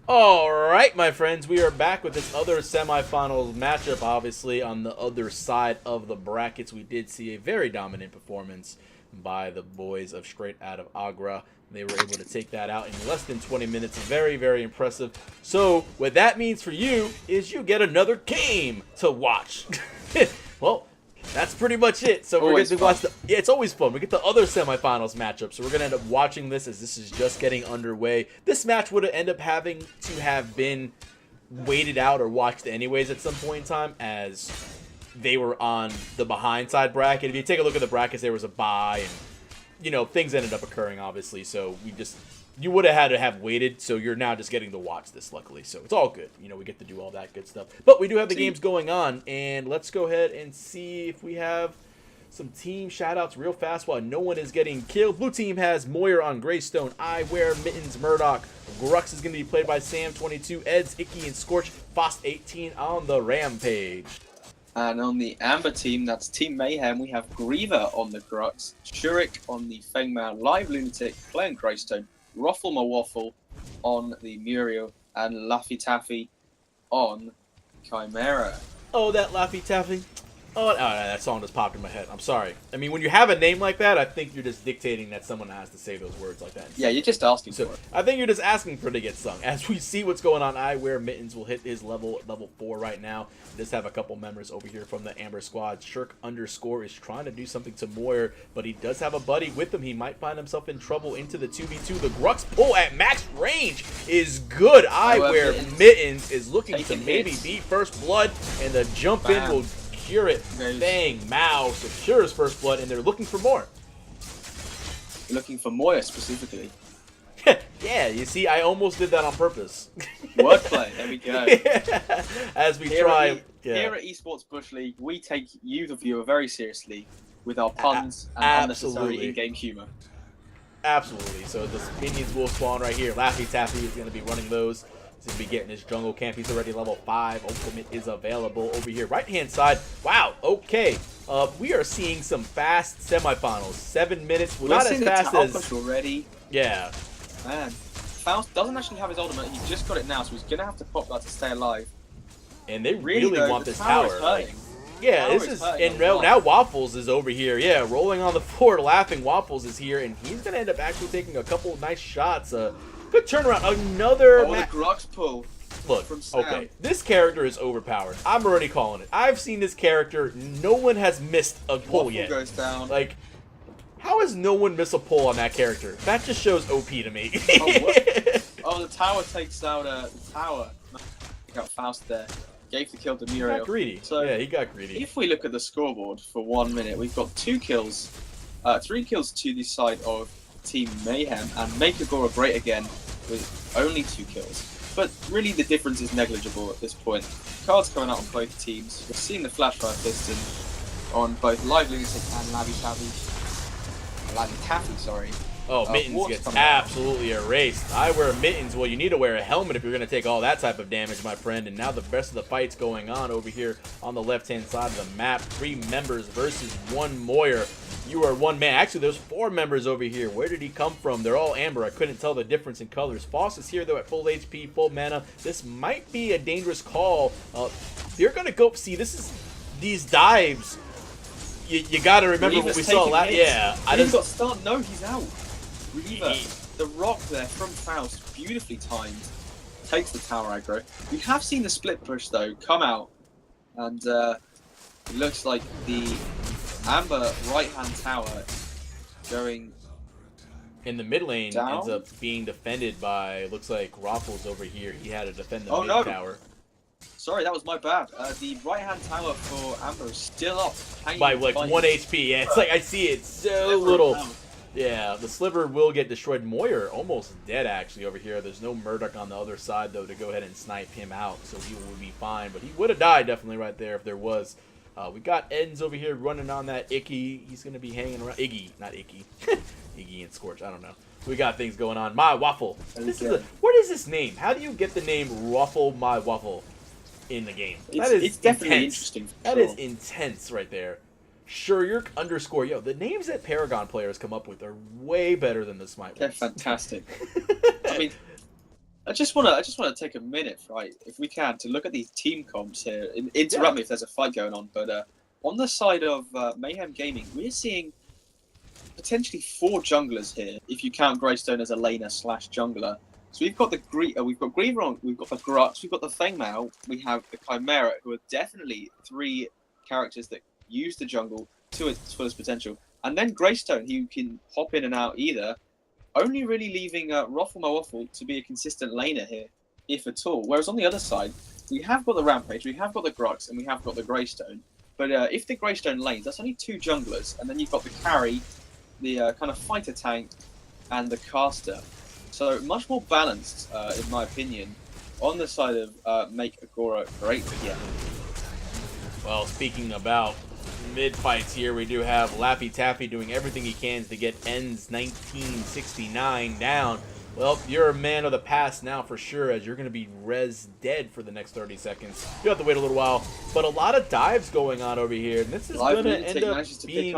Alright, my friends, we are back with this other semifinals matchup. Obviously, on the other side of the brackets, we did see a very dominant performance by the boys of Straight Out of Agora. They were able to take that out in less than 20 minutes. Very, very impressive. So, what that means for you is you get another game to watch. Well, that's pretty much it. So we're going to watch the... Yeah, it's always fun. We get the other semifinals matchup. So we're going to end up watching this as this is just getting underway. This match would end up having to have been waited out or watched anyways at some point in time, as they were on the behind side bracket. If you take a look at the brackets, there was a bye, and you know, things ended up occurring, obviously. So you would have had to have waited, so you're now just getting to watch this, luckily. So it's all good. You know, we get to do all that good stuff. But we do have the games going on, and let's go ahead and see if we have some team shout-outs real fast while no one is getting killed. Blue team has Moyer on Greystone, I Wear, Mittens, Murdoch. Grux is going to be played by Sam22, Eds, Icky, and Scorch. Fost18 on the Rampage. And on the Amber team, that's Team Mayhem, we have Griever on the Grux, Shurik on the Fengman, Live Lunatic playing Greystone, Ruffle My Waffle on the Muriel, and Laffy Taffy on Chimera. Oh, that Laffy Taffy. Oh, that song just popped in my head. I'm sorry. I mean, when you have a name like that, I think you're just dictating that someone has to say those words like that. Yeah, you're just asking for it. I think you're just asking for it to get sung. As we see what's going on, I Wear Mittens will hit his level 4 right now. Just have a couple members over here from the Amber squad. Shirk _ is trying to do something to Moyer, but he does have a buddy with him. He might find himself in trouble into the 2v2. The Grux pull at max range is good. I Wear Mittens is looking to maybe beat first blood, and the jump in will cure it. Bang, Mao secures first blood, and they're looking for more. Looking for Moya specifically. Yeah, you see, I almost did that on purpose. Wordplay, there we go. Yeah. As we try. Here at Esports Bush League, we take you, the viewer, very seriously with our puns and unnecessary in-game humor. Absolutely. So the minions will spawn right here. Laffy Taffy is going to be running those. He's going to be getting his jungle camp. He's already level 5. Ultimate is available over here. Right-hand side. Wow. Okay. We are seeing some fast semifinals. 7 minutes. Well, not as fast as... already. Yeah. Man. Faust doesn't actually have his ultimate. He just got it now, so he's going to have to pop that to stay alive. And they really want this tower. Like, yeah, this is... And now Waffles is over here. Yeah, rolling on the floor, laughing. Waffles is here, and he's going to end up actually taking a couple of nice shots. Good turnaround. Another... Oh, the Grux pull. Look, okay, this character is overpowered. I'm already calling it. I've seen this character. No one has missed a pull yet. Goes down. Like, how has no one missed a pull on that character? That just shows OP to me. Oh, the tower takes out the tower. Take out Faust there. Gave the kill to Muriel. He got greedy. So yeah, he got greedy. If we look at the scoreboard for 1 minute, we've got 2 kills, 3 kills to the side of Team Mayhem, and Make Agora great again with only 2 kills. But really the difference is negligible at this point. Cards coming out on both teams. We're seeing the Flashfire Piston on both Live Lunatic and Laffy Taffy, sorry. Oh, Mittens gets absolutely erased. I Wear Mittens. Well, you need to wear a helmet if you're going to take all that type of damage, my friend. And now the rest of the fight's going on over here on the left-hand side of the map. 3 members versus 1 Moyer. You are 1 man. Actually, there's 4 members over here. Where did he come from? They're all amber. I couldn't tell the difference in colors. Foss is here, though, at full HP, full mana. This might be a dangerous call. They're going to go... See, this is... These dives... You got to remember what we saw last... Yeah. He's got start. No, he's out. Reaver, the rock there from Faust, beautifully timed, takes the tower aggro. We have seen the split push though come out, and it looks like the Amber right-hand tower going in the mid lane down? ends up being defended by, looks like Raffles over here. He had to defend the mid tower. Sorry, that was my bad. The right-hand tower for Amber is still up. By like 1 HP. Yeah, it's like I see it so little. Yeah, the sliver will get destroyed. Moyer almost dead, actually, over here. There's no Murdoch on the other side, though, to go ahead and snipe him out, so he will be fine. But he would have died, definitely, right there if there was. We got Ends over here running on that Icky. He's going to be hanging around. Iggy, not Icky. Iggy and Scorch, I don't know. We got things going on. My Waffle. What is this name? How do you get the name Ruffle My Waffle in the game? It's definitely interesting. That is intense right there. Shuryurk _ yo, the names that Paragon players come up with are way better than the Smite ones. They're fantastic. I mean, I just wanna take a minute, right, if we can, to look at these team comps here. Interrupt me if there's a fight going on, but on the side of Mayhem Gaming, we're seeing potentially 4 junglers here, if you count Greystone as a laner / jungler. So we've got the Griever, we've got the Grux, we've got the Feng Mao, we have the Chimera, who are definitely 3 characters that use the jungle to its fullest potential. And then Greystone, who can hop in and out either, only really leaving Ruffle My Waffle to be a consistent laner here, if at all. Whereas on the other side, we have got the Rampage, we have got the Grux, and we have got the Greystone. But if the Greystone lanes, that's only 2 junglers, and then you've got the carry, the kind of fighter tank, and the caster. So much more balanced, in my opinion, on the side of Make Agora great again. Well, speaking about mid-fights here, we do have Laffy Taffy doing everything he can to get Ends 1969 down. Well, you're a man of the past now for sure, as you're going to be res dead for the next 30 seconds. You have to wait a little while, but a lot of dives going on over here, and this is going to end up being,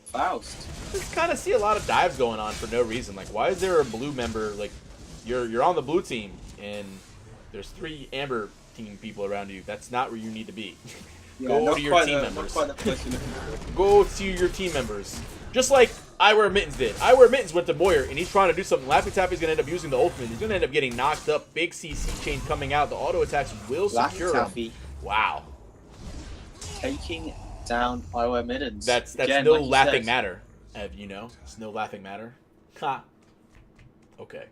Faust. Just kind of see a lot of dives going on for no reason. Like, why is there a blue member? Like, you're on the blue team, and there's 3 amber team people around you. That's not where you need to be. Yeah, Go to your team members. Go to your team members. Just like I Wear Mittens did. I Wear Mittens went to Moyer, and he's trying to do something. Laffy Taffy's going to end up using the ultimate. He's going to end up getting knocked up. Big CC chain coming out. The auto attacks will secure him. Wow. Taking down I Wear Mittens. That's again, no like laughing matter. You know? It's no laughing matter. Ha. Okay.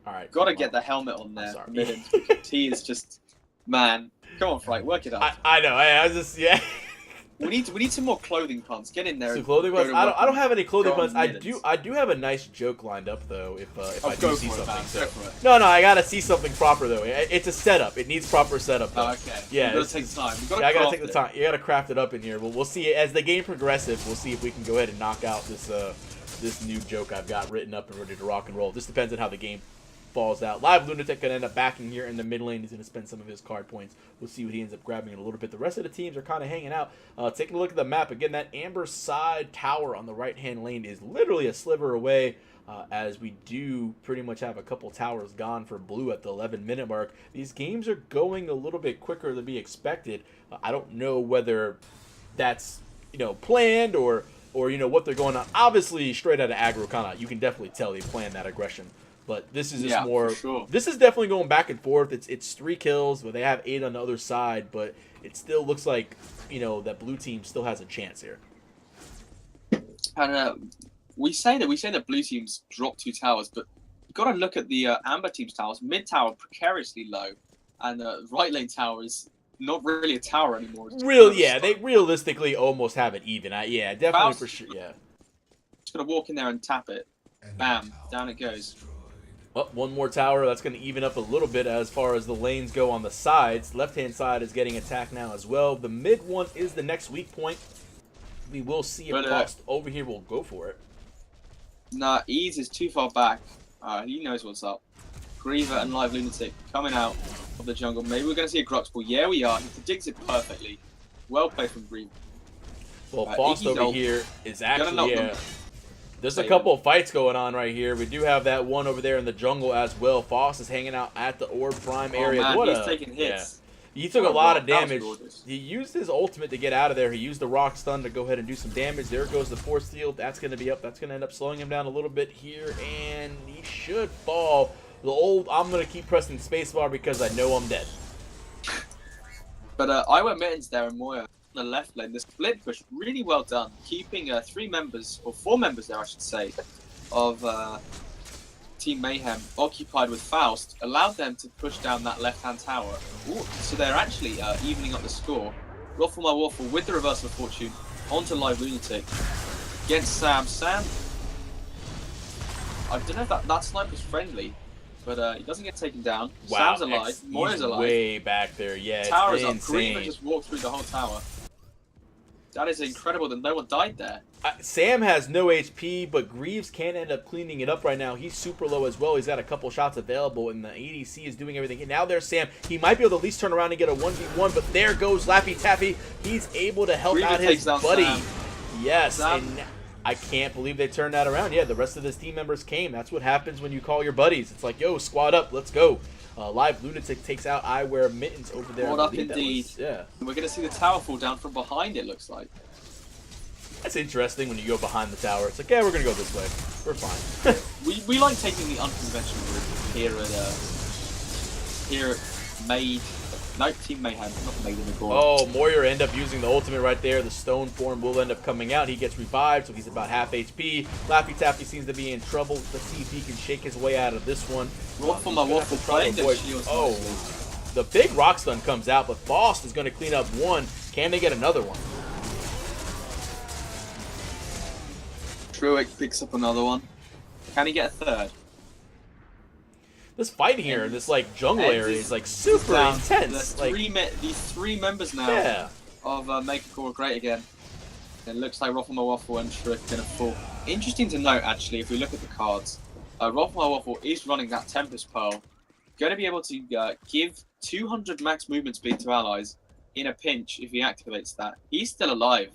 All right. Got to get the helmet on there. Mittens, because he is just... Man. Come on, Fright, work it out. I know. I was just, yeah. We need some more clothing puns. Get in there. Some clothing puns. I don't have any clothing puns. I do have a nice joke lined up though. If I do see something. So. No, I gotta see something proper though. It's a setup. It needs proper setup. Though. Oh, okay. Yeah. You gotta take time. I gotta take the time. You gotta craft it up in here. We'll see as the game progresses. We'll see if we can go ahead and knock out this new joke I've got written up and ready to rock and roll. This depends on how the game falls out. Live Lunatic gonna end up backing here in the mid lane. He's gonna spend some of his card points. We'll see what he ends up grabbing in a little bit. The rest of the teams are kind of hanging out. Taking a look at the map again, that amber side tower on the right hand lane is literally a sliver away, as we do pretty much have a couple towers gone for blue at the 11-minute mark. These games are going a little bit quicker than be expected. I don't know whether that's planned or what they're going on. Obviously, straight out of Agora, you can definitely tell they planned that aggression. But this is just more. Sure. This is definitely going back and forth. It's 3 kills, but they have 8 on the other side. But it still looks like that blue team still has a chance here. And we say that blue teams drop 2 towers, but you've got to look at the amber team's towers. Mid tower precariously low, and right lane tower is not really a tower anymore. They realistically almost have it even. Yeah, definitely Faust, for sure. Yeah. Just gonna walk in there and tap it. Bam, down it goes. Oh, one more tower. That's going to even up a little bit as far as the lanes go on the sides. Left-hand side is getting attacked now as well. The mid one is the next weak point. We will see if Faust over here will go for it. Nah, Ease is too far back. He knows what's up. Griever and Live Lunatic coming out of the jungle. Maybe we're going to see a Grux ball. Yeah, we are. He predicts it perfectly. Well played from Griever. Well, Faust over here is actually... There's a couple of fights going on right here. We do have that one over there in the jungle as well. Faust is hanging out at the Orb Prime area. Man, he's taking hits. Yeah. He took a lot of damage. He used his ultimate to get out of there. He used the Rock Stun to go ahead and do some damage. There goes the Force Steel. That's going to be up. That's going to end up slowing him down a little bit here, and he should fall. The old, I'm going to keep pressing spacebar because I know I'm dead. But I went Mittens there and Moya. The left lane, the split push, really well done, keeping 4 members there I should say, of Team Mayhem occupied with Faust, allowed them to push down that left-hand tower. Ooh, so they're actually evening up the score. Ruffle My Waffle with the Reversal of Fortune onto Live Lunatic against Sam. I don't know if that sniper's friendly, but he doesn't get taken down. Wow, Sam's alive, Moya's alive. Way back there, yeah. Tower's up, Griever just walked through the whole tower. That is incredible that no one died there. Sam has no HP, but Greaves can end up cleaning it up right now. He's super low as well. He's got a couple shots available, and the ADC is doing everything. And now there's Sam. He might be able to at least turn around and get a 1v1, but there goes Laffy Taffy. He's able to help out his buddy. Sam. Yes, Sam. and I can't believe they turned that around. Yeah, the rest of his team members came. That's what happens when you call your buddies. It's like, yo, squad up, let's go. Live Lunatic takes out I Wear Mittens over there. Squad up indeed. Yeah. We're going to see the tower fall down from behind, it looks like. That's interesting when you go behind the tower. It's like, yeah, we're going to go this way. We're fine. we like taking the unconventional route here at Team Mayhem, not Made in Agora. Oh, Moyer end up using the ultimate right there. The stone form will end up coming out. He gets revived, so he's about half HP. Laffy Taffy seems to be in trouble. Let's see if he can shake his way out of this one. Waffle my waffle playing the shields. Oh, the big rock stun comes out, but Faust is going to clean up one. Can they get another one? Truick picks up another one. Can he get a third? This fight here in this like jungle area is like super intense. These three members now of Make Agora Great Again. It looks like Waffle My Waffle and Truick are going to fall. Interesting to note, actually, if we look at the cards, Waffle My Waffle is running that Tempest Pearl. Going to be able to give 200 max movement speed to allies in a pinch if he activates that. He's still alive.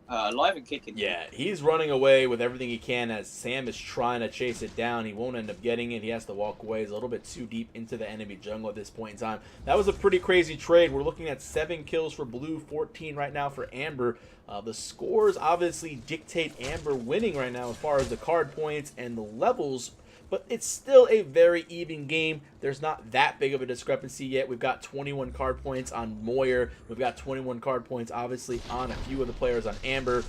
Alive and kicking. Yeah, he's running away with everything he can as Sam is trying to chase it down. He won't end up getting it. He has to walk away. He's a little bit too deep into the enemy jungle at this point in time. That was a pretty crazy trade. We're looking at 7 kills for Blue, 14 right now for Amber. The scores obviously dictate Amber winning right now as far as the card points and the levels, but it's still a very even game. There's not that big of a discrepancy yet. We've got 21 card points on Moyer. We've got 21 card points, obviously, on a few of the players on Amber,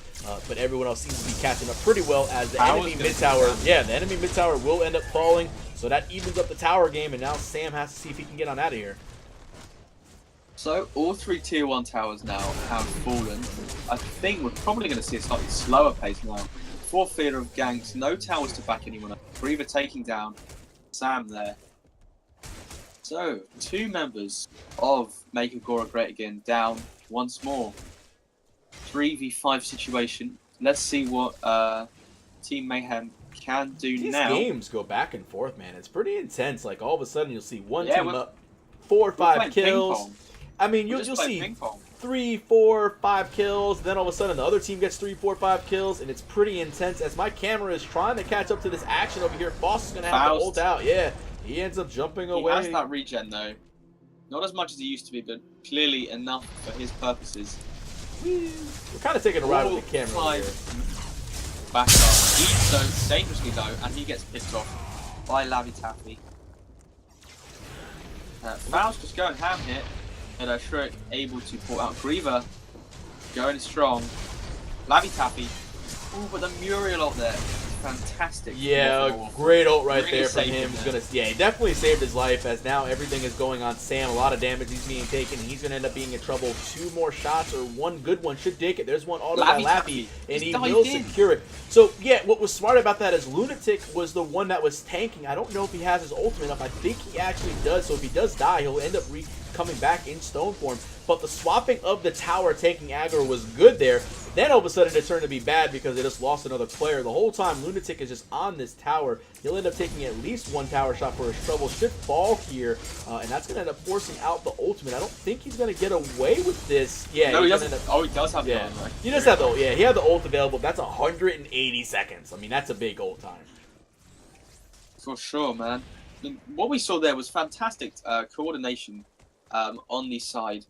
but everyone else seems to be catching up pretty well as the enemy mid-tower, the enemy mid-tower will end up falling, so that evens up the tower game, and now Sam has to see if he can get on out of here. So, all 3 Tier 1 towers now have fallen. I think we're probably going to see a slightly slower pace now. For fear of ganks, no towers to back anyone up. Griever taking down Sam there. So, 2 members of Make Agora Great Again down once more. 3v5 situation. Let's see what Team Mayhem can do now. These games go back and forth, man. It's pretty intense. Like, all of a sudden, you'll see one team up 4 or 5 kills. I mean, you'll see 3, 4, 5 kills, then all of a sudden the other team gets 3, 4, 5 kills, and it's pretty intense as my camera is trying to catch up to this action over here. Boss is going to have to ult out. Yeah, he ends up jumping away. He has that regen, though. Not as much as he used to be, but clearly enough for his purposes. We're kind of taking a ride with the camera here. Back up. He's so dangerously low, and he gets picked off by Laffy Taffy. Faust just going ham here. And Shrek able to pull out Griever, going strong. Laffy Taffy. Ooh, but the Muriel ult there. Fantastic. Yeah, great ult right there from him. He definitely saved his life as now everything is going on Sam. A lot of damage he's being taken. He's going to end up being in trouble. 2 more shots or 1 good one should take it. There's one auto by Laffy, and he will secure it. So, yeah, what was smart about that is Lunatic was the one that was tanking. I don't know if he has his ultimate up. I think he actually does. So if he does die, he'll end up coming back in stone form. But the swapping of the tower taking Agora was good there. Then all of a sudden it turned to be bad because they just lost another player. The whole time Lunatic is just on this tower. He'll end up taking at least 1 tower shot for his trouble. Should fall here, and that's going to end up forcing out the ultimate. I don't think he's going to get away with this. Yeah, no, he doesn't. Oh, he does have the ult. Right? He does have the ult. Yeah, he had the ult available. That's 180 seconds. I mean, that's a big ult time. For sure, man. I mean, what we saw there was fantastic coordination on the side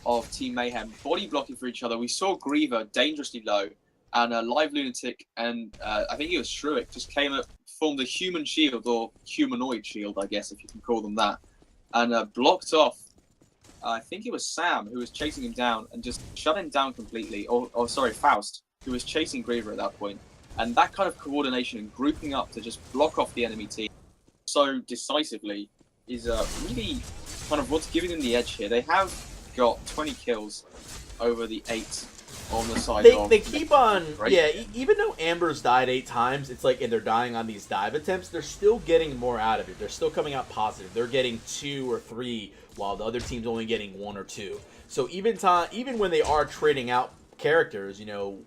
of Team Mayhem, body blocking for each other. We saw Griever dangerously low, and Live Lunatic and I think it was Truick just came up, formed a human shield, or humanoid shield, I guess, if you can call them that, and blocked off, I think it was Sam who was chasing him down and just shut him down completely, or sorry, Faust, who was chasing Griever at that point. And that kind of coordination and grouping up to just block off the enemy team so decisively is really kind of what's giving them the edge here. They have got 20 kills over the 8 on the side of... They keep on... Yeah, even though Amber's died 8 times, it's like, and they're dying on these dive attempts, they're still getting more out of it. They're still coming out positive. They're getting 2 or 3, while the other team's only getting 1 or 2. So even when they are trading out characters, you know,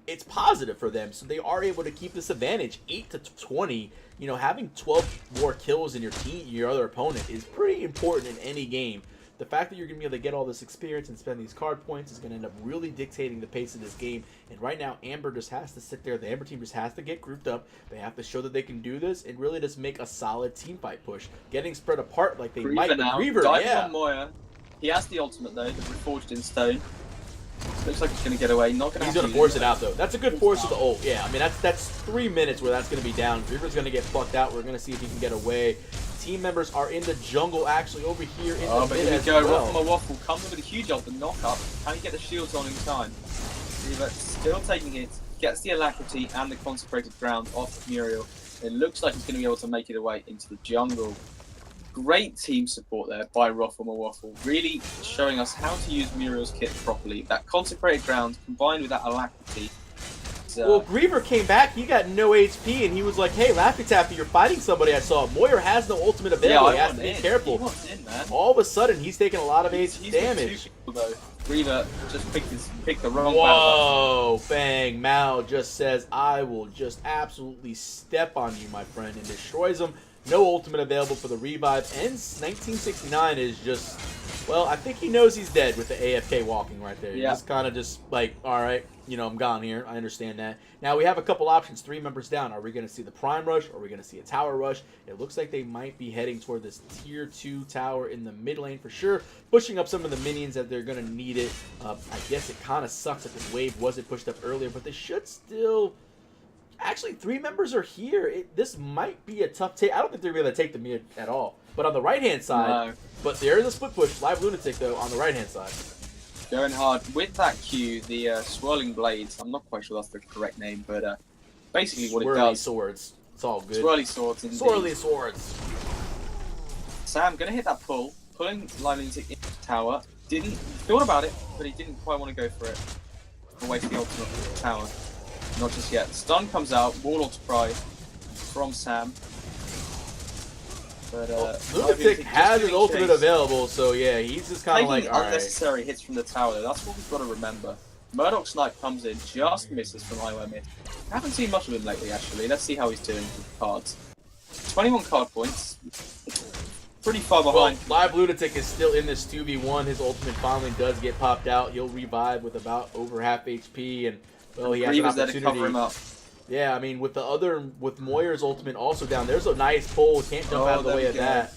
it's positive for them. So they are able to keep this advantage 8 to 20. You know, having 12 more kills in your team, your other opponent, is pretty important in any game. the fact that you're going to be able to get all this experience and spend these card points is going to end up really dictating the pace of this game. And right now, Amber just has to sit there. The Amber team just has to get grouped up. They have to show that they can do this and really just make a solid team fight push. Getting spread apart like they might. Now, Reaver, yeah. On Moya. He has the ultimate though, the Reforged in Stone. Looks like he's going to get away. Not gonna He's going to force it out though. That's a good force of the ult. Yeah, I mean that's 3 minutes where that's going to be down. Reaver's going to get plucked out. We're going to see if he can get away. Team members are in the jungle actually over here in the mid as well. Waffle Waffle comes with a huge ult and knock up. Can he get the shields on in time? Reaver still taking hits, gets the alacrity and the consecrated ground off Muriel. It looks like he's going to be able to make it away into the jungle. Great team support there by Waffle, really showing us how to use Muriel's kit properly. That consecrated ground combined with that alacrity. Well, Griever came back, he got no HP, and he was like, hey, Laffy Taffy, you're fighting somebody I saw. Moyer has no ultimate available, he has to be careful. He wants in, man. All of a sudden, he's taking a lot of damage. Griever just picked the wrong Whoa, bang, Mal just says, I will just absolutely step on you, my friend, and destroys him. No ultimate available for the revive. Ends 1969 is just, well, I think he knows he's dead with the AFK walking right there. Yeah. He's kind of just like, all right, you know, I'm gone here. I understand that. Now we have a couple options. 3 members down. Are we going to see the Prime Rush? Or are we going to see a Tower Rush? It looks like they might be heading toward this Tier 2 tower in the mid lane for sure. Pushing up some of the minions that they're going to need it. I guess it kind of sucks that this wave wasn't pushed up earlier, but they should still... Actually, 3 members are here. This might be a tough take. I don't think they're going to take the mid at all. But on the right-hand side, no. But there is a split push. Live Lunatic, though, on the right-hand side. Going hard with that Q, the Swirling Blades. I'm not quite sure that's the correct name, but basically what it does. Swords. It's all good. Swirly Swords, indeed. Swirly Swords. Sam, going to hit that pull. Pulling Live Lunatic into the tower. Didn't thought about it, but he didn't quite want to go for it. Away from the ultimate tower. Not just yet. Stun comes out. Warlord's Pride from Sam. But Lunatic has his ultimate available, so yeah, he's just kind of like, all right. Unnecessary hits from the tower, though. That's what we've got to remember. Murdoch Snipe comes in, just misses from IO mid. I haven't seen much of him lately, actually. Let's see how he's doing with cards. 21 card points. Pretty far behind. Well, Live Lunatic is still in this 2v1. His ultimate finally does get popped out. He'll revive with about over half HP, and well, he has an opportunity. There to cover him up. Yeah, I mean, with Moyer's ultimate also down, there's a nice pull. Can't jump out of the way of that.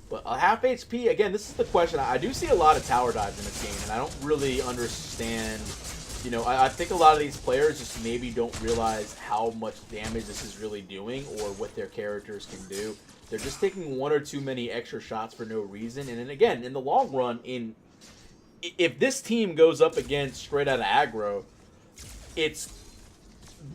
But a half HP, again, this is the question. I do see a lot of tower dives in this game, and I don't really understand. You know, I think a lot of these players just maybe don't realize how much damage this is really doing or what their characters can do. They're just taking 1 or 2 many extra shots for no reason. And then again, in the long run, if this team goes up against straight out of aggro,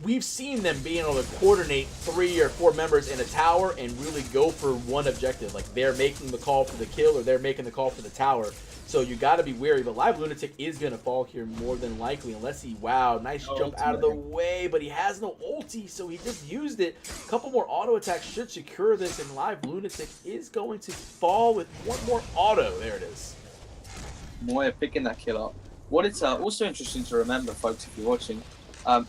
we've seen them being able to coordinate 3 or 4 members in a tower and really go for one objective. Like they're making the call for the kill or they're making the call for the tower. So you got to be wary. But Live Lunatic is going to fall here more than likely unless he, wow, nice jump out of the way. But he has no ulti, so he just used it. A couple more auto attacks should secure this, and Live Lunatic is going to fall with 1 more auto. There it is. Moya picking that kill up. What it's also interesting to remember, folks, if you're watching,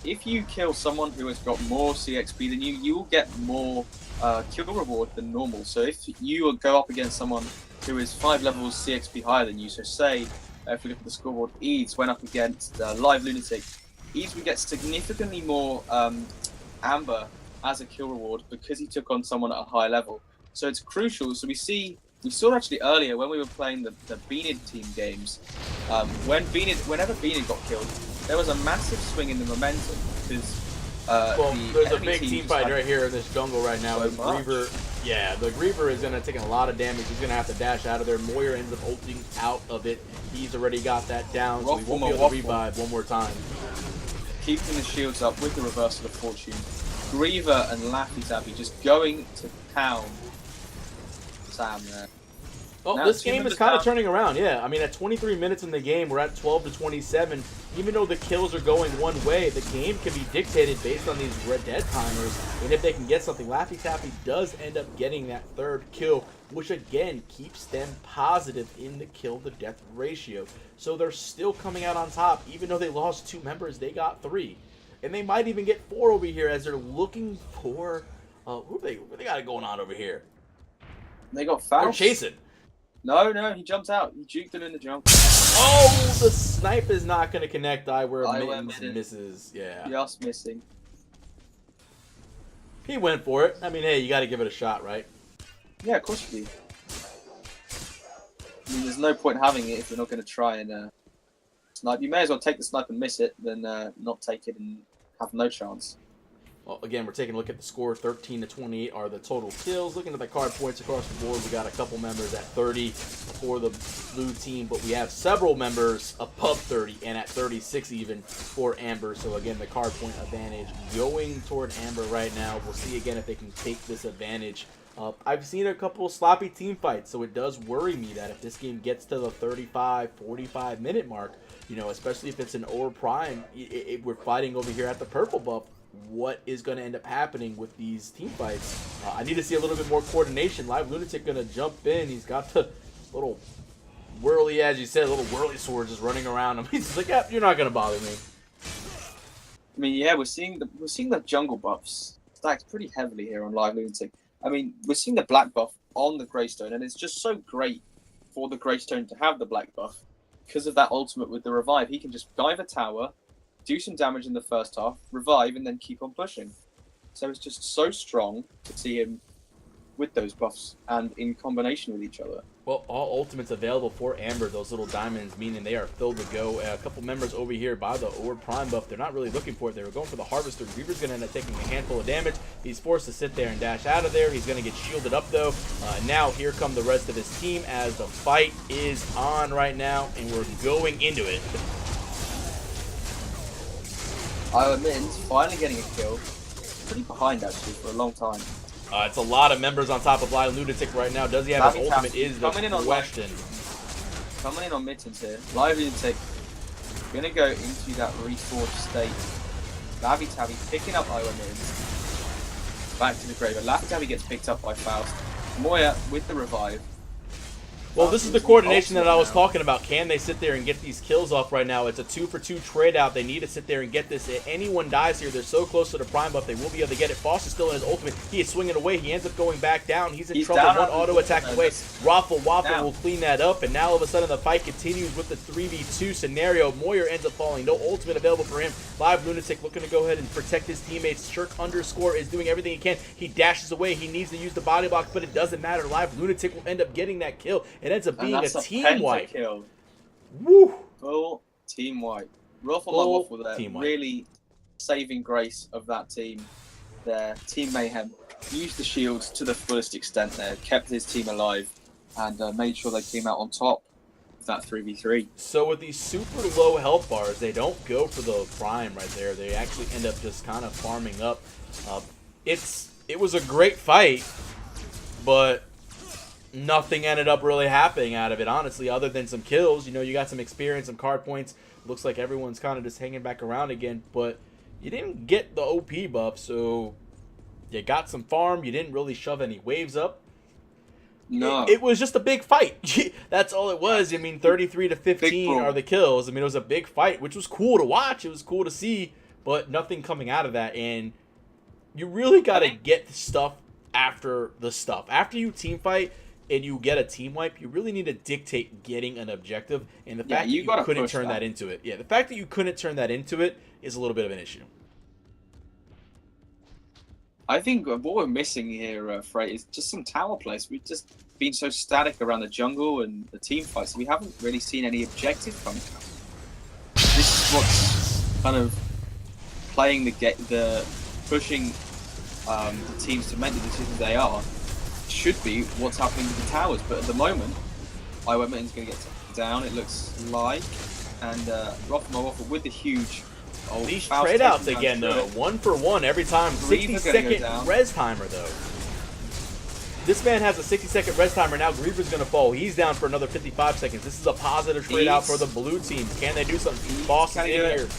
if you kill someone who has got more CXP than you, you will get more kill reward than normal. So if you go up against someone who is 5 levels CXP higher than you, so say, if we look at the scoreboard, Eads went up against Live Lunatic. Eads would get significantly more Amber as a kill reward because he took on someone at a high level. So it's crucial. So we saw actually earlier when we were playing the Beanid team games, whenever Beanid got killed, there was a massive swing in the momentum because there's a big team fight right here in this jungle right now. So Griever, yeah, the Griever is going to take a lot of damage. He's going to have to dash out of there. Moyer ends up ulting out of it. He's already got that down, so he won't be able to revive 1 more time. Keeping the shields up with the reversal of fortune. Griever and Laffy Taffy just going to pound Sam there. Oh, now this game is kind of turning around, yeah. I mean, at 23 minutes in the game, we're at 12 to 27. Even though the kills are going one way, the game can be dictated based on these red dead timers. And if they can get something, Laffy Taffy does end up getting that 3rd kill, which again keeps them positive in the kill-to-death ratio. So they're still coming out on top. Even though they lost 2 members, they got 3. And they might even get 4 over here as they're looking for... what they got going on over here? They got Faust. They're chasing. No, no, he jumped out. He juked him in the jump. Oh, the snipe is not going to connect. Eyewear misses. Yeah. Just missing. He went for it. I mean, hey, you got to give it a shot, right? Yeah, of course you do. I mean, there's no point having it if you're not going to try and snipe. You may as well take the snipe and miss it than not take it and have no chance. Well, again, we're taking a look at the score. 13 to 28 are the total kills. Looking at the card points across the board, we got a couple members at 30 for the blue team, but we have several members above 30 and at 36 even for Amber. So again, the card point advantage going toward Amber right now. We'll see again if they can take this advantage. I've seen a couple sloppy team fights, so it does worry me that if this game gets to the 35, 45 minute mark, you know, especially if it's an Or Prime, we're fighting over here at the purple buff. What is going to end up happening with these team fights? I need to see a little bit more coordination. Live Lunatic going to jump in. He's got the little whirly, as you said, little whirly sword just running around him. He's like, "Yep, you're not going to bother me." I mean, yeah, we're seeing the jungle buffs stacked pretty heavily here on Live Lunatic. I mean, we're seeing the black buff on the Greystone, and it's just so great for the Greystone to have the black buff because of that ultimate with the revive. He can just dive a tower, do some damage in the first half, revive, and then keep on pushing. So it's just so strong to see him with those buffs and in combination with each other. Well, all ultimates available for Amber, those little diamonds, meaning they are filled to go. A couple members over here by the Or Prime buff, they're not really looking for it. They were going for the Harvester. Reaver's going to end up taking a handful of damage. He's forced to sit there and dash out of there. He's going to get shielded up, though. Now, here come the rest of his team as the fight is on right now, and we're going into it. Iowa Mittens finally getting a kill. Pretty behind, actually, for a long time. It's a lot of members on top of Live Lunatic right now. Does he have his ultimate is the question. Coming in on Mittens here. Live Lunatic going to go into that reforged state. Laffy Taffy picking up Iowa Mittens. Back to the grave. Laffy Taffy gets picked up by Faust. Moya with the revive. Well, this is the coordination that I was talking about. Can they sit there and get these kills off right now? It's a 2-for-2 trade out. They need to sit there and get this. If anyone dies here, they're so close to the prime buff, they will be able to get it. Faust is still in his ultimate. He is swinging away. He ends up going back down. He's in trouble. One auto attack away. Waffle will clean that up, and now all of a sudden the fight continues with the 3v2 scenario. Moyer ends up falling. No ultimate available for him. Live Lunatic looking to go ahead and protect his teammates. Shirk _ is doing everything he can. He dashes away. He needs to use the body block, but it doesn't matter. Live Lunatic will end up getting that kill. It ends up being a team wipe. Kill. Woo! Full team wipe. Waffle with that wipe. Really saving grace of that team there. Team Mayhem used the shields to the fullest extent there, kept his team alive, and made sure they came out on top of that 3v3. So with these super low health bars, they don't go for the prime right there. They actually end up just kind of farming up. It was a great fight, but nothing ended up really happening out of it, honestly, other than some kills. You know, you got some experience, some card points. Looks like everyone's kind of just hanging back around again, but you didn't get the OP buff, so you got some farm. You didn't really shove any waves up. No. It was just a big fight. That's all it was. I mean, 33 to 15 are the kills. I mean, it was a big fight, which was cool to watch. It was cool to see, but nothing coming out of that. And you really got to get stuff after the stuff. After you team fight and you get a team wipe, you really need to dictate getting an objective. And the fact that you couldn't turn that into it. Yeah, the fact that you couldn't turn that into it is a little bit of an issue. I think what we're missing here, Freight, is just some tower plays. We've just been so static around the jungle and the team fights. We haven't really seen any objective coming out. This is what's kind of playing the pushing the teams to make the decisions they are. Should be what's happening with the towers, but at the moment, Iwemitten's going to get down, it looks like, and Waffle with the huge. These trade outs again, though. 1 for 1 every time. 60-second res timer, though. This man has a 60-second res timer. Now Griever's going to fall. He's down for another 55 seconds. This is a positive trade out for the blue team. Can they do something? Boss is in here.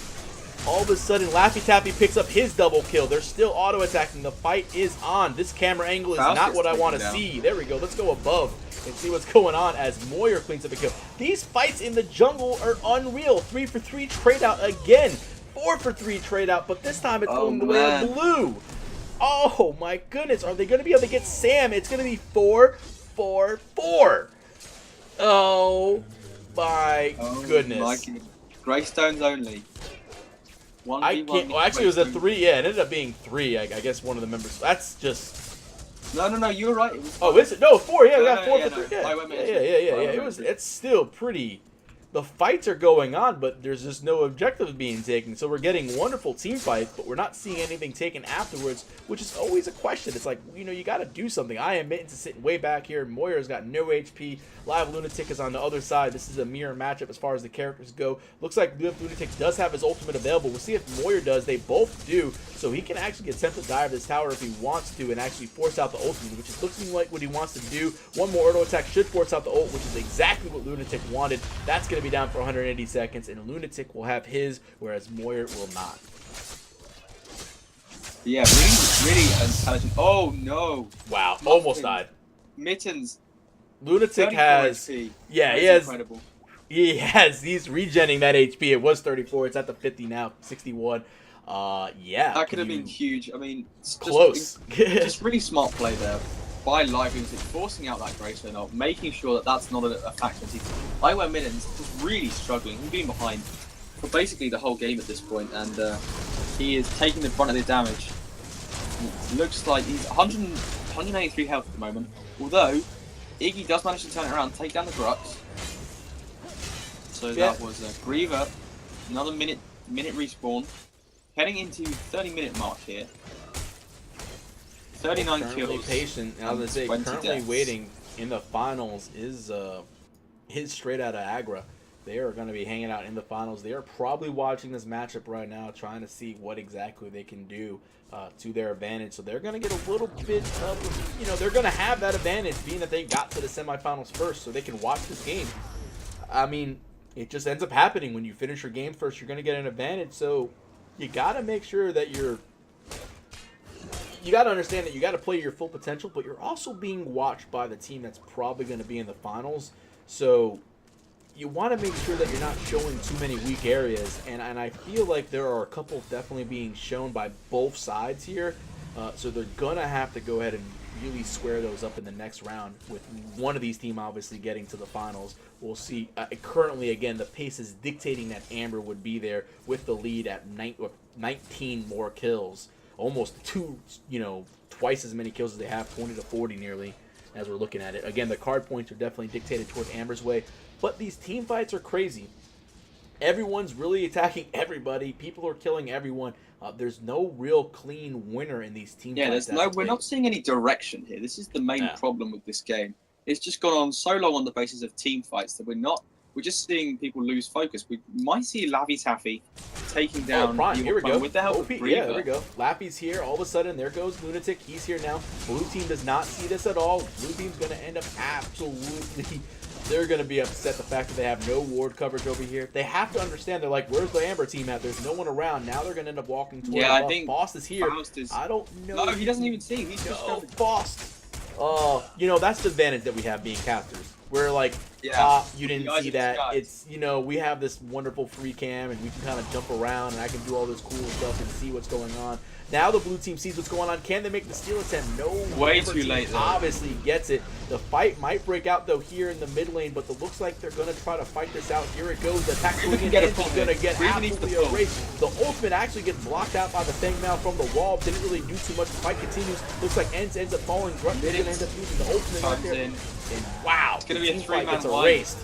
All of a sudden, Laffy Taffy picks up his double kill. They're still auto-attacking. The fight is on. This camera angle is not what I want to see. There we go. Let's go above and see what's going on as Moyer cleans up a kill. These fights in the jungle are unreal. 3 for 3 trade out again. 4 for 3 trade out, but this time it's going the way of blue. Oh my goodness, are they going to be able to get Sam? It's going to be 4-4-4. Oh my goodness. My Greystones only. I can't. Well, actually, it was a 3. Yeah, it ended up being 3. I guess one of the members. That's just. No, you were right. It was Oh, is it? No, 4. Yeah, we No, got 4 yeah, for 3. no. Yeah. It was. It's still pretty. The fights are going on, but there's just no objectives being taken. So we're getting wonderful team fights, but we're not seeing anything taken afterwards, which is always a question. It's like, you know, you got to do something. I am Mittens is sitting way back here. Moyer's got no HP. Live Lunatic is on the other side. This is a mirror matchup as far as the characters go. Looks like Lunatic does have his ultimate available. We'll see if Moyer does. They both do. So he can actually attempt to dive this tower if he wants to and actually force out the ultimate, which is looking like what he wants to do. One more auto attack should force out the ult, which is exactly what Lunatic wanted. That's going to be down for 180 seconds, and Lunatic will have his, whereas Moyer will not. Yeah, really intelligent. Oh, no. Wow, almost died. Mittens. Lunatic has... HP. Yeah, That's he has... incredible. He's regenning that HP. It was 34. It's at the 50 now. 61. Yeah. That could have been huge. I mean, it's close. Just really smart play there by Live Lunatic, forcing out that Greystone ult, making sure that that's not a factor. I went Mittens was really struggling. He's been behind for basically the whole game at this point, and he is taking the brunt of the damage. It looks like he's 183 health at the moment. Although Iggy does manage to turn it around, take down the Grux. So that was a Griever. Another minute respawn. Heading into 30-minute mark here. 39 kills. Patient. I was gonna say, currently waiting in the finals is straight out of Agora. They are going to be hanging out in the finals. They are probably watching this matchup right now, trying to see what exactly they can do to their advantage. So they're going to get a little bit of, you know, they're going to have that advantage, being that they got to the semifinals first, so they can watch this game. I mean, it just ends up happening when you finish your game first. You're going to get an advantage. So you got to make sure that you got to understand that you got to play your full potential, but you're also being watched by the team that's probably going to be in the finals. So you want to make sure that you're not showing too many weak areas, and I feel like there are a couple definitely being shown by both sides here. So they're gonna have to go ahead and really square those up in the next round, with one of these teams obviously getting to the finals. We'll see. Currently, again, the pace is dictating that Amber would be there with the lead at 19 more kills, almost twice as many kills as they have, 20 to 40 nearly, as we're looking at it. Again, the card points are definitely dictated towards Amber's way, but these team fights are crazy. Everyone's really attacking everybody. People are killing everyone. There's no real clean winner in these team fights. Yeah, we're not seeing any direction here. This is the main problem with this game. It's just gone on so long on the basis of team fights that we're just seeing people lose focus. We might see Laffy Taffy taking down Prime. Here we go. with the help of Griever. Yeah, there we go. Laffy's here. All of a sudden, there goes Lunatic. He's here now. Blue team does not see this at all. Blue team's going to end up absolutely... They're going to be upset the fact that they have no ward coverage over here. They have to understand, they're like, where's the Amber team at? There's no one around. Now they're going to end up walking towards I think Faust is here. I don't know. No, he doesn't even see. He's just Faust. That's the advantage that we have being casters. We're like, you didn't see that. It's, we have this wonderful free cam, and we can kind of jump around, and I can do all this cool stuff and see what's going on. Now the blue team sees what's going on. Can they make the steal attempt? No. Way too late, though. Obviously gets it. The fight might break out, though, here in the mid lane, but it looks like they're going to try to fight this out. Here it goes. The attack going in. He's going to get absolutely erased. The ultimate actually gets blocked out by the Fang Mao from the wall. Didn't really do too much. The fight continues. Looks like ends up falling. Grunt going to end up using the ultimate right there. And wow. It's going to be a 3-man erased.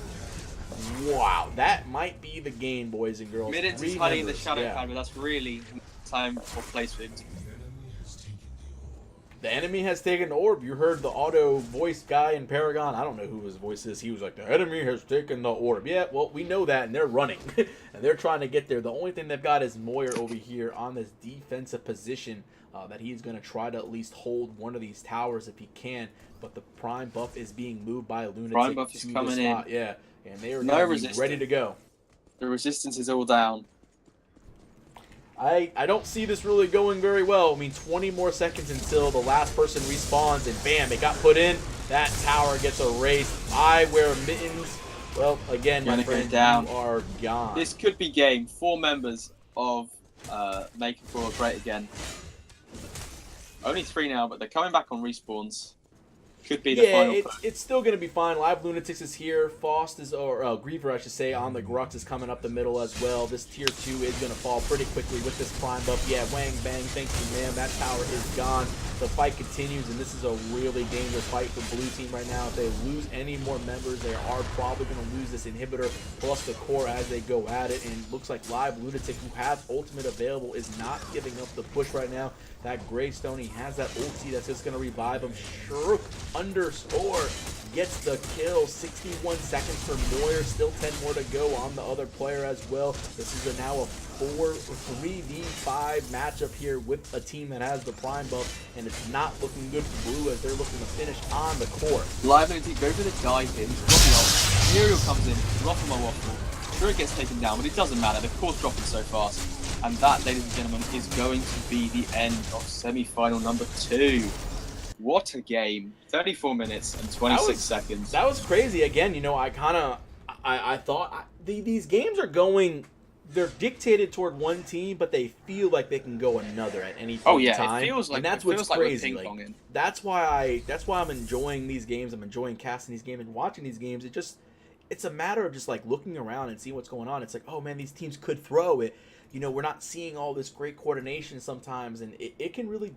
Wow. That might be the game, boys and girls. Mittens is hiding in the shadow pad, but that's really time or place for him to... The enemy has taken the orb. You heard the auto voice guy in Paragon. I don't know who his voice is. He was like, the enemy has taken the orb. Yeah, well, we know that, and they're running. And they're trying to get there. The only thing they've got is Moyer over here on this defensive position that he's going to try to at least hold one of these towers if he can. But the Prime buff is being moved by Lunatic. Prime buff is coming in. Yeah, and they are ready to go. The resistance is all down. I don't see this really going very well. I mean, 20 more seconds until the last person respawns, and bam, it got put in. That tower gets erased. I wear Mittens. Well, again, my friend, you are gone. This could be game. 4 members of Make Agora Great Again. Only 3 now, but they're coming back on respawns. Could be the final. It's still going to be fine. Live Lunatics is here. Faust is, or Griever, I should say, on the Grux is coming up the middle as well. This tier 2 is going to fall pretty quickly with this prime buff. Yeah, wang, bang, thanks to man. That tower is gone. The fight continues, and this is a really dangerous fight for blue team right now. If they lose any more members, they are probably going to lose this inhibitor plus the core as they go at it. And it looks like Live Lunatic, who has ultimate available, is not giving up the push right now. That Gravestone, he has that ulti that's just going to revive him. Shrook underscore gets the kill. 61 seconds for Moyer. Still 10 more to go on the other player as well. This is now a 3v5 matchup here with a team that has the prime buff, and it's not looking good for blue as they're looking to finish on the core. Live Energy go for the dive in, drop the ult. Muriel comes in, waffle my waffle. Sure, it gets taken down, but it doesn't matter. The core's dropping so fast. And that, ladies and gentlemen, is going to be the end of semi-final number 2. What a game. 34 minutes and 26 seconds. That was crazy. Again, you know, I thought these games are going, they're dictated toward one team, but they feel like they can go another at any point in time. It feels like, and that's what's crazy. Like, that's why I'm enjoying these games. I'm enjoying casting these games and watching these games. It's a matter of just like looking around and seeing what's going on. It's like, oh man, these teams could throw it. You know, we're not seeing all this great coordination sometimes, and it can really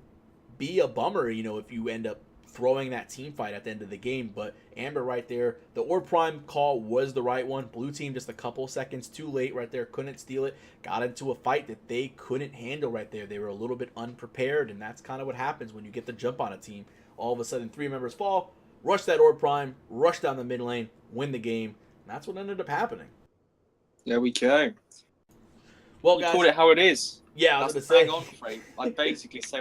be a bummer, you know, if you end up throwing that team fight at the end of the game. But Amber right there, the Orb Prime call was the right one. Blue team just a couple seconds too late right there, couldn't steal it, got into a fight that they couldn't handle right there. They were a little bit unprepared, and that's kind of what happens when you get the jump on a team. All of a sudden 3 members fall, rush that Orb Prime, rush down the mid lane, win the game, and that's what ended up happening. There we go. Well, You guys, called it how it is. Yeah, I was That's going to say. bang on, Freight. I basically say